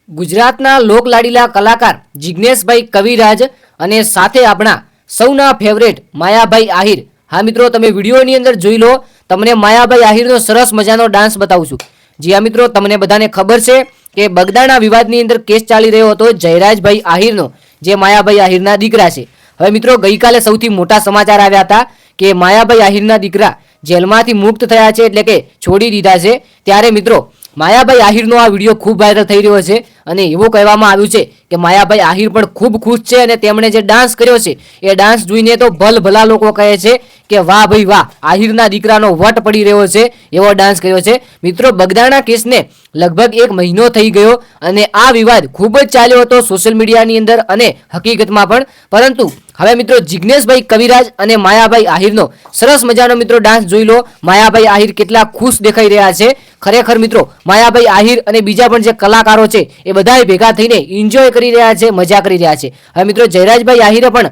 ગુજરાતના લોકલાડીલા કલાકાર જિગ્નેશભાઈ કવિરાજ અને સાથે આપણા સૌના ફેવરેટ માયાભાઈ આહિર. હા મિત્રો, તમે વિડીયોની અંદર જોઈ લો, તમને માયાભાઈ આહિરનો સરસ મજાનો ડાન્સ બતાવું છું. જી હા મિત્રો, તમને બધાને ખબર છે કે બગદાણા વિવાદની અંદર કેસ ચાલી રહ્યો હતો જયરાજભાઈ આહિરનો, જે માયાભાઈ આહિરના દીકરા છે. હવે મિત્રો, ગઈકાલે સૌથી મોટા સમાચાર આવ્યા હતા કે માયાભાઈ આહિરના દીકરા જેલમાંથી મુક્ત થયા છે, એટલે કે છોડી દીધા છે. ત્યારે મિત્રો, માયાભાઈ આહિરનો આ વિડીયો ખૂબ વાયરલ થઈ રહ્યો છે અને એવું કહેવામાં આવ્યું છે કે માયાભાઈ આહિર પણ ખૂબ ખુશ છે અને તેમણે જે ડાન્સ કર્યો છે એ ડાન્સ જોઈને તો ભલભલા લોકો કહે છે કે વાહ ભાઈ વાહ, આહિરના દીકરાનો વટ પડી રહ્યો છે એવો ડાન્સ કર્યો છે. મિત્રો, બગદાણા કેસને લગભગ 1 મહિનો થઈ ગયો અને આ વિવાદ ખૂબ જ ચાલ્યો હતો સોશિયલ મીડિયાની અંદર અને હકીકતમાં પણ. પરંતુ હવે મિત્રો, જિગ્નેશભાઈ કવિરાજ અને માયાભાઈ આહિરનો સરસ મજાનો મિત્રો ડાન્સ જોઈ લો. માયાભાઈ આહિર કેટલા ખુશ દેખાઈ રહ્યા છે. ખરેખર મિત્રો, માયાભાઈ આહિર અને બીજા પણ જે કલાકારો છે એ બધાએ ભેગા થઈને એન્જોય કરી રહ્યા છે, મજા કરી રહ્યા છે. હવે મિત્રો, જયરાજભાઈ આહિરે પણ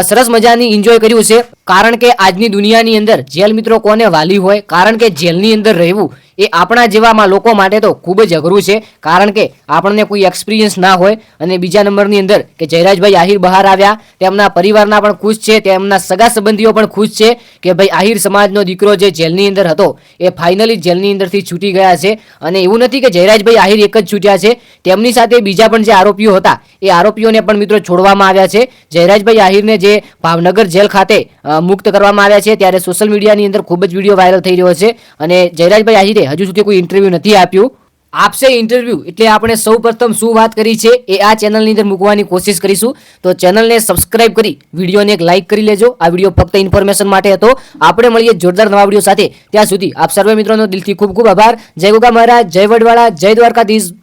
સરસ મજાની એન્જોય કર્યું છે, કારણ કે આજની દુનિયાની અંદર જેલ મિત્રો કોને વાલી હોય, કારણ કે જેલની અંદર રહેવું એ આપણા જેવા લોકો માટે તો ખૂબ જ અઘરું છે, કારણ કે આપણને કોઈ એક્સપિરિયન્સ ના હોય. અને બીજા નંબરની અંદર કે જયરાજભાઈ આહિર બહાર આવ્યા, તેમના પરિવારના પણ ખુશ છે, તેમના સગા સંબંધીઓ પણ ખુશ છે કે ભાઈ આહિર સમાજનો દીકરો જે જેલની અંદર હતો એ ફાઇનલી જેલની અંદરથી છૂટી ગયા છે. અને એવું નથી કે જયરાજભાઈ આહિર એક જ છૂટ્યા છે, તેમની સાથે બીજા પણ જે આરોપીઓ હતા એ આરોપીઓને પણ મિત્રો છોડવામાં આવ્યા છે. જયરાજભાઈ આહિરને જે ભાવનગર જેલ ખાતે મુક્ત કરવામાં આવ્યા છે, ત્યારે સોશિયલ મીડિયાની અંદર ખૂબ જ વિડીયો વાયરલ થઈ રહ્યો છે. અને જયરાજભાઈ આહિરે હજુ સુધી કોઈ ઇન્ટરવ્યૂ નથી આપ્યું. આપશે ઇન્ટરવ્યૂ એટલે આપણે સૌ પ્રથમ શું વાત કરી છે એ આ ચેનલની અંદર મૂકવાની કોશિશ કરીશું. તો ચેનલને સબસ્ક્રાઇબ કરી વિડીયોને એક લાઇક કરી લેજો. આ વિડીયો ફક્ત ઇન્ફોર્મેશન માટે હતો. આપણે મળીએ જોરદાર નવા વિડીયો સાથે. ત્યાં સુધી આપ સર્વે મિત્રોનો દિલથી ખૂબ ખૂબ આભાર. જય ગોગા મહારાજ, જય વડવાળા, જય દ્વારકાધીશ.